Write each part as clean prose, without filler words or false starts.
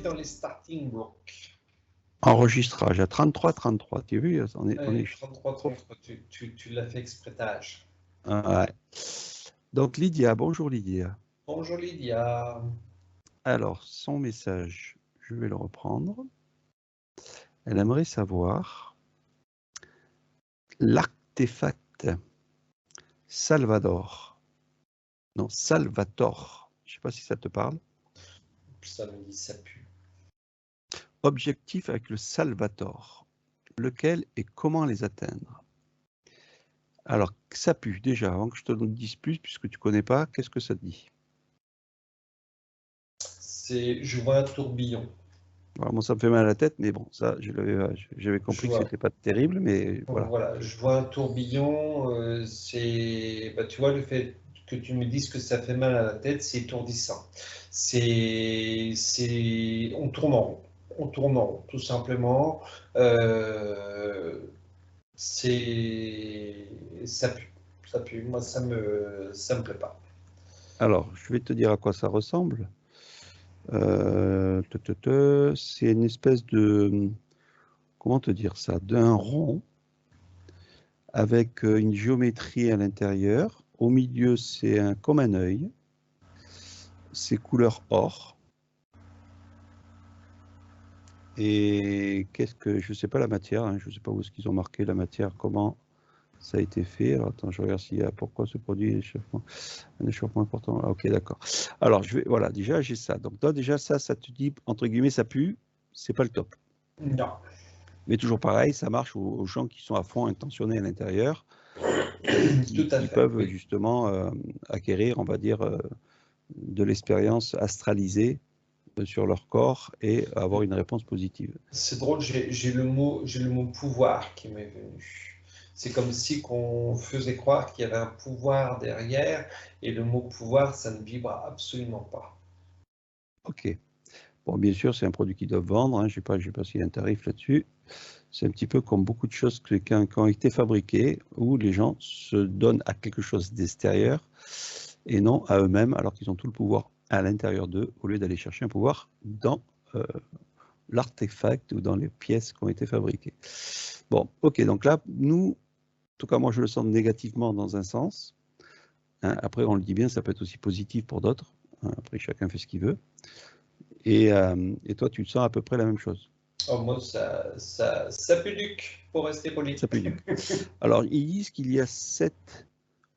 dans les starting blocks. Enregistrage à 33-33, tu as vu, on est 33-33, tu l'as fait exprêtage. Ouais. Donc Lydia, bonjour Lydia. Bonjour Lydia. Alors, son message, je vais le reprendre. Elle aimerait savoir l'artefact Salvator. Non, Salvator. Je ne sais pas si ça te parle. Ça me dit ça pue. Objectif avec le Salvator. Lequel et comment les atteindre? Alors, ça pue déjà, avant que je te dise plus, puisque tu ne connais pas, qu'est-ce que ça te dit? Je vois un tourbillon. Alors, moi, ça me fait mal à la tête, mais bon, ça, j'avais compris que c'était pas terrible, mais voilà. Voilà, je vois un tourbillon, tu vois, le fait que tu me dises que ça fait mal à la tête, c'est étourdissant. On tourne en rond. On tourne en rond, tout simplement. Ça pue. Ça pue. Moi, ça me plaît pas. Alors, je vais te dire à quoi ça ressemble. C'est une espèce de, comment te dire ça, d'un rond avec une géométrie à l'intérieur. Au milieu, c'est comme un œil. C'est couleur or. Et je ne sais pas la matière, hein, je ne sais pas où est-ce qu'ils ont marqué la matière, comment ça a été fait. Alors attends, je regarde s'il y a pourquoi ce produit un échauffement important. Ah, ok, d'accord. Alors voilà, déjà j'ai ça. Donc toi déjà ça te dit entre guillemets ça pue, c'est pas le top. Non. Mais toujours pareil, ça marche aux gens qui sont à fond intentionnés à l'intérieur, qui peuvent justement acquérir, on va dire, de l'expérience astralisée sur leur corps et avoir une réponse positive. C'est drôle, j'ai le mot pouvoir qui m'est venu. C'est comme si qu'on faisait croire qu'il y avait un pouvoir derrière, et le mot pouvoir, ça ne vibre absolument pas. Ok. Bon, bien sûr, c'est un produit qu'ils doivent vendre. Hein. Je ne sais pas s'il y a un tarif là-dessus. C'est un petit peu comme beaucoup de choses qui ont été fabriquées, où les gens se donnent à quelque chose d'extérieur et non à eux-mêmes, alors qu'ils ont tout le pouvoir à l'intérieur d'eux, au lieu d'aller chercher un pouvoir dans l'artefact ou dans les pièces qui ont été fabriquées. Bon, ok, donc là, nous, en tout cas, moi, je le sens négativement dans un sens. Hein, après, on le dit bien, ça peut être aussi positif pour d'autres. Hein, après, chacun fait ce qu'il veut. Et toi, tu le sens à peu près la même chose. Oh, moi, ça pue duc, pour rester poli. Ça pue duc. Alors, ils disent qu'il y a 7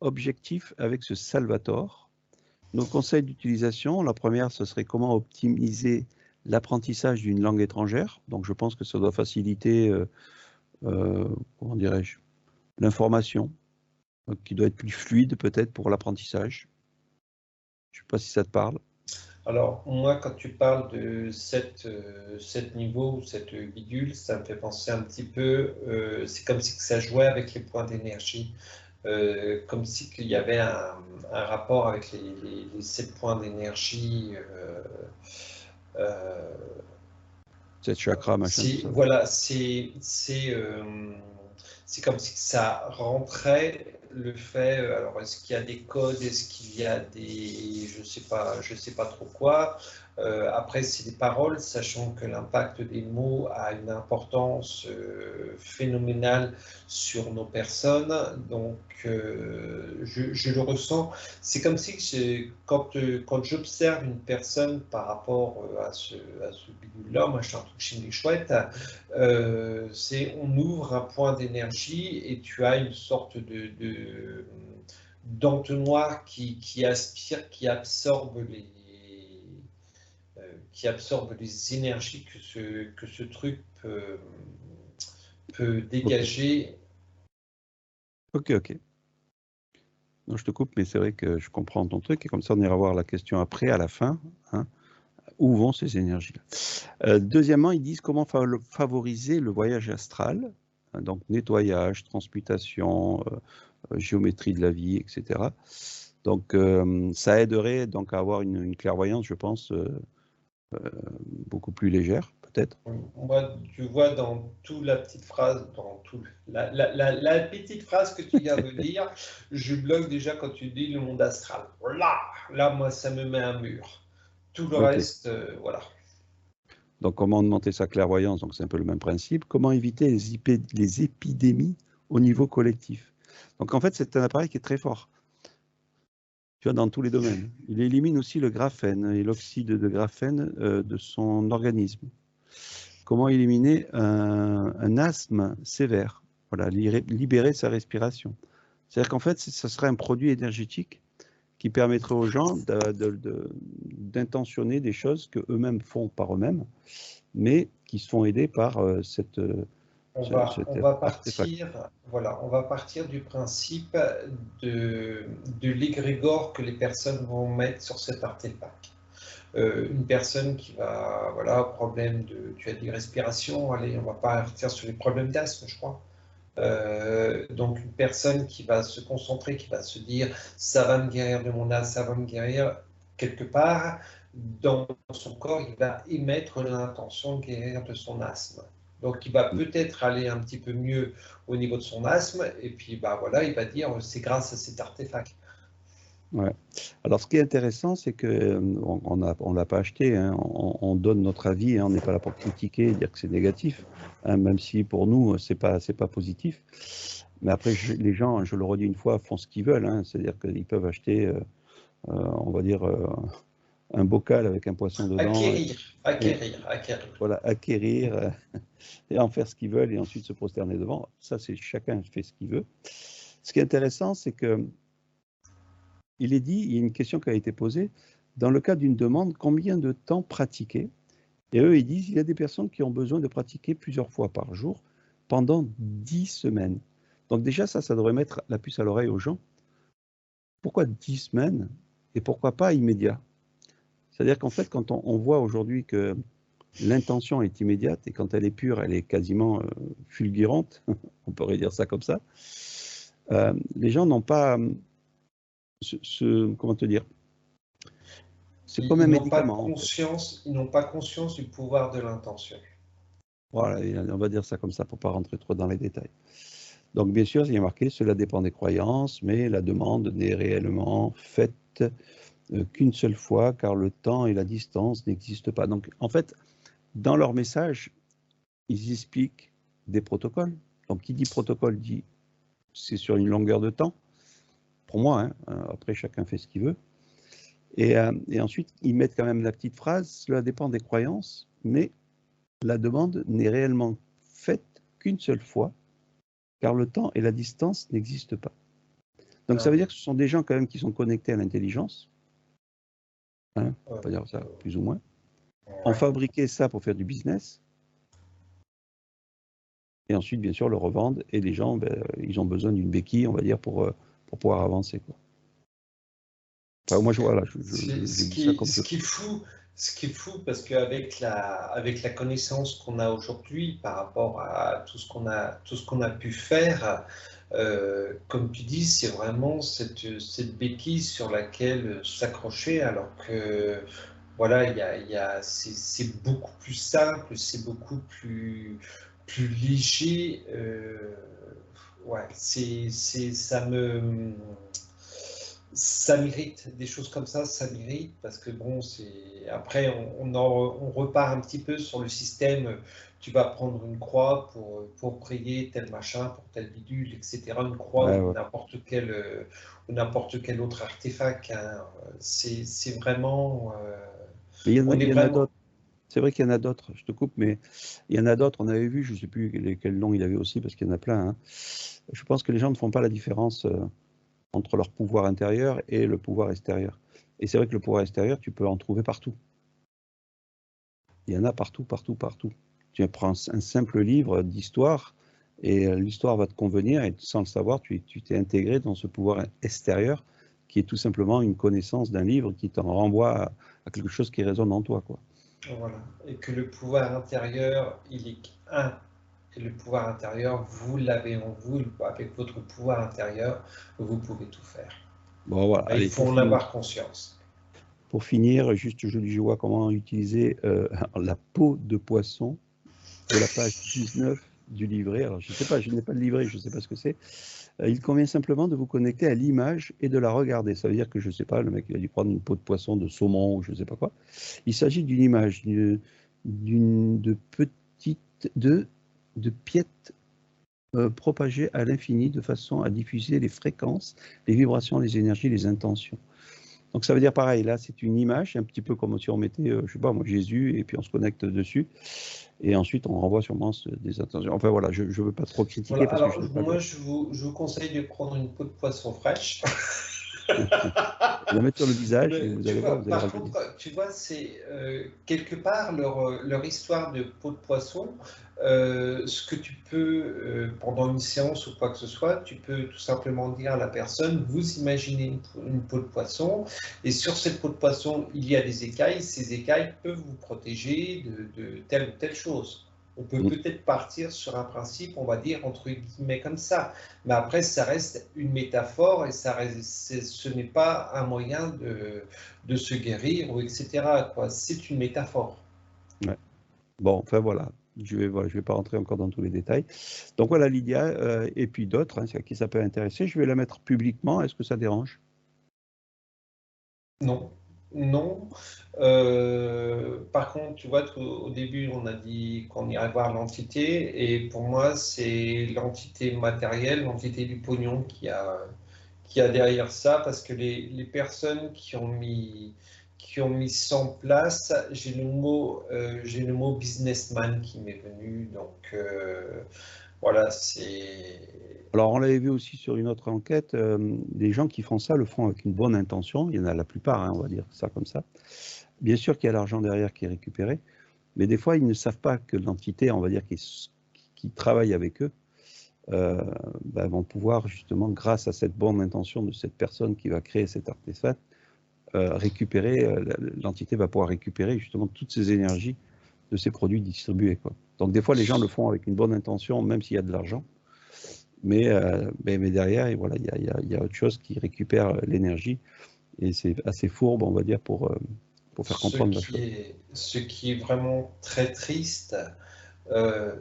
objectifs avec ce Salvator. Nos conseils d'utilisation, la première, ce serait comment optimiser l'apprentissage d'une langue étrangère. Donc, je pense que ça doit faciliter, comment dirais-je, l'information, qui doit être plus fluide peut-être pour l'apprentissage. Je ne sais pas si ça te parle. Alors, moi, quand tu parles de 7 niveaux ou 7 bidules, ça me fait penser un petit peu, c'est comme si ça jouait avec les points d'énergie, comme si il y avait un rapport avec les 7 points d'énergie. 7 chakras, machin, tout ça. Voilà, c'est comme si ça rentrait le fait. Alors, est-ce qu'il y a des codes? Est-ce qu'il y a des, je sais pas trop quoi. Après, c'est des paroles, sachant que l'impact des mots a une importance phénoménale sur nos personnes. Donc, je le ressens. C'est comme si quand j'observe une personne par rapport à ce bidule-là, moi je suis un truc chimique chouette, on ouvre un point d'énergie et tu as une sorte d'entonnoir qui aspire, qui absorbe les énergies que ce truc peut dégager. Ok. Non, je te coupe, mais c'est vrai que je comprends ton truc, et comme ça on ira voir la question après, à la fin. Hein, où vont ces énergies-là? Deuxièmement, ils disent comment favoriser le voyage astral, hein, donc nettoyage, transmutation, géométrie de la vie, etc. Donc ça aiderait donc à avoir une clairvoyance, je pense, beaucoup plus légère, peut-être. Moi, tu vois, dans toute la petite phrase, dans tout la petite phrase que tu viens de dire, je bloque déjà quand tu dis le monde astral. Là, moi, ça me met un mur. Tout le reste, voilà. Donc, comment augmenter sa clairvoyance? Donc, c'est un peu le même principe. Comment éviter les épidémies au niveau collectif? Donc, en fait, c'est un appareil qui est très fort. Tu vois, dans tous les domaines. Il élimine aussi le graphène et l'oxyde de graphène de son organisme. Comment éliminer un asthme sévère? Voilà, libérer sa respiration. C'est-à-dire qu'en fait, ce serait un produit énergétique qui permettrait aux gens d'intentionner des choses qu'eux-mêmes font par eux-mêmes, mais qui se font aider par cet artefact. On va partir du principe de l'égrégore que les personnes vont mettre sur cet artefact. Une personne qui va, voilà, problème tu as dit respiration, allez, on va partir sur les problèmes d'asthme, je crois. Donc une personne qui va se concentrer, qui va se dire ça va me guérir de mon asthme, ça va me guérir quelque part, dans son corps, il va émettre l'intention de guérir de son asthme. Donc il va peut-être aller un petit peu mieux au niveau de son asthme, et puis bah, voilà, il va dire c'est grâce à cet artefact. Ouais. Alors, ce qui est intéressant, c'est qu'on ne l'a pas acheté, hein, on donne notre avis, hein, on n'est pas là pour critiquer et dire que c'est négatif, hein, même si pour nous, ce n'est pas positif. Mais après, les gens, je le redis une fois, font ce qu'ils veulent, hein, c'est-à-dire qu'ils peuvent acheter, on va dire, un bocal avec un poisson dedans. Acquérir. Voilà, acquérir et en faire ce qu'ils veulent et ensuite se prosterner devant. Ça, c'est chacun fait ce qu'il veut. Ce qui est intéressant, c'est que il est dit, il y a une question qui a été posée, dans le cas d'une demande, combien de temps pratiquer? Et eux, ils disent, il y a des personnes qui ont besoin de pratiquer plusieurs fois par jour pendant 10 semaines. Donc déjà, ça devrait mettre la puce à l'oreille aux gens. Pourquoi 10 semaines et pourquoi pas immédiat? C'est-à-dire qu'en fait, quand on voit aujourd'hui que l'intention est immédiate et quand elle est pure, elle est quasiment fulgurante, on pourrait dire ça comme ça, les gens n'ont pas comment te dire? C'est comme un médicament. Ils n'ont pas conscience du pouvoir de l'intention. Voilà, on va dire ça comme ça pour ne pas rentrer trop dans les détails. Donc, bien sûr, il y a marqué, cela dépend des croyances, mais la demande n'est réellement faite qu'une seule fois, car le temps et la distance n'existent pas. Donc, en fait, dans leur message, ils expliquent des protocoles. Donc, qui dit protocole dit c'est sur une longueur de temps. Pour moi, hein, après, chacun fait ce qu'il veut. Et ensuite, ils mettent quand même la petite phrase, cela dépend des croyances, mais la demande n'est réellement faite qu'une seule fois, car le temps et la distance n'existent pas. Donc ça veut dire que ce sont des gens quand même qui sont connectés à l'intelligence, hein, on va dire ça plus ou moins, ont fabriqué ça pour faire du business, et ensuite bien sûr le revendent, et les gens, ils ont besoin d'une béquille, on va dire, pour pouvoir avancer, quoi. Enfin, moi, voilà, ce qui est fou, parce qu'avec la connaissance qu'on a aujourd'hui par rapport à tout ce qu'on a pu faire, comme tu dis, c'est vraiment cette béquille sur laquelle s'accrocher, alors que voilà, c'est beaucoup plus simple, c'est beaucoup plus léger. Ouais, ça m'irrite, des choses comme ça m'irrite, parce que bon, après on repart un petit peu sur le système, tu vas prendre une croix pour prier tel machin, pour tel bidule, etc. Une croix ou n'importe quel autre artefact, hein. C'est vraiment... Mais il y en a d'autres. C'est vrai qu'il y en a d'autres, je te coupe, mais il y en a d'autres, on avait vu, je ne sais plus quel nom il avait aussi, parce qu'il y en a plein, hein. Je pense que les gens ne font pas la différence entre leur pouvoir intérieur et le pouvoir extérieur. Et c'est vrai que le pouvoir extérieur, tu peux en trouver partout. Il y en a partout, partout, partout. Tu prends un simple livre d'histoire et l'histoire va te convenir et sans le savoir, tu t'es intégré dans ce pouvoir extérieur qui est tout simplement une connaissance d'un livre qui t'en renvoie à quelque chose qui résonne en toi, quoi. Voilà. Et que le pouvoir intérieur, il est un. Et le pouvoir intérieur, vous l'avez en vous. Avec votre pouvoir intérieur, vous pouvez tout faire. Bon, voilà. Il faut en avoir conscience. Pour finir, juste je vois comment utiliser la peau de poisson de la page 19 du livret. Alors, je ne sais pas, je n'ai pas le livret, je ne sais pas ce que c'est. Il convient simplement de vous connecter à l'image et de la regarder. Ça veut dire que, je ne sais pas, le mec il a dû prendre une peau de poisson, de saumon, ou je ne sais pas quoi. Il s'agit d'une image, de petites, de piètes propagées à l'infini de façon à diffuser les fréquences, les vibrations, les énergies, les intentions. Donc ça veut dire pareil, là c'est une image, un petit peu comme si on mettait, je sais pas moi, Jésus, et puis on se connecte dessus, et ensuite on renvoie sûrement des intentions. Enfin voilà, je ne veux pas trop critiquer Voilà, parce que alors moi je vous conseille de prendre une peau de poisson fraîche. la mettre sur le visage et Mais, vous tu allez voir, vois, vous allez par revenir. contre, tu vois, c'est quelque part leur histoire de peau de poisson. Ce que tu peux, pendant une séance ou quoi que ce soit, tu peux tout simplement dire à la personne, vous imaginez une peau de poisson, et sur cette peau de poisson, il y a des écailles. Ces écailles peuvent vous protéger de telle ou telle chose. On peut peut-être partir sur un principe, on va dire, entre guillemets comme ça. Mais après, ça reste une métaphore et ce n'est pas un moyen de se guérir, ou etc. C'est une métaphore. Ouais. Bon, enfin voilà, je vais pas rentrer encore dans tous les détails. Donc voilà Lydia, et puis d'autres, hein, à qui ça peut intéresser. Je vais la mettre publiquement, est-ce que ça dérange? Non, non. Par contre, tu vois, au début, on a dit qu'on irait voir l'entité, et pour moi, c'est l'entité matérielle, l'entité du pognon qui a derrière ça, parce que les personnes qui ont mis ça en place, j'ai le mot businessman qui m'est venu, donc voilà, c'est... Alors on l'avait vu aussi sur une autre enquête, les gens qui font ça le font avec une bonne intention, il y en a la plupart, hein, on va dire ça comme ça. Bien sûr qu'il y a l'argent derrière qui est récupéré, mais des fois ils ne savent pas que l'entité, on va dire, qui travaille avec eux, vont pouvoir justement, grâce à cette bonne intention de cette personne qui va créer cet artefact, récupérer, l'entité va pouvoir récupérer justement toutes ces énergies de ces produits distribués, quoi. Donc des fois les gens le font avec une bonne intention, même s'il y a de l'argent, mais derrière, et voilà, il y a autre chose qui récupère l'énergie, et c'est assez fourbe, on va dire, pour faire comprendre la chose. Ce qui est vraiment très triste,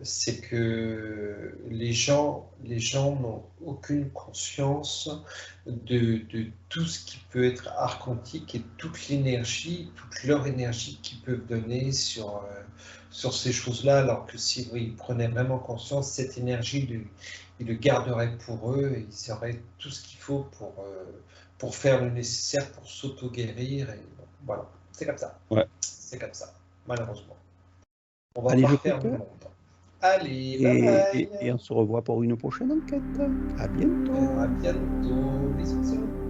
c'est que les gens n'ont aucune conscience de tout ce qui peut être archontique et toute l'énergie, toute leur énergie qu'ils peuvent donner sur ces choses-là, alors que si ils prenaient vraiment conscience, cette énergie, ils le garderaient pour eux, et ils auraient tout ce qu'il faut pour faire le nécessaire pour s'auto-guérir. Et voilà, c'est comme ça. Ouais. C'est comme ça, malheureusement. On va Allez, pas je refaire coupe, le monde. Allez, bye bye. et on se revoit pour une prochaine enquête. À bientôt. À bientôt. Bisous.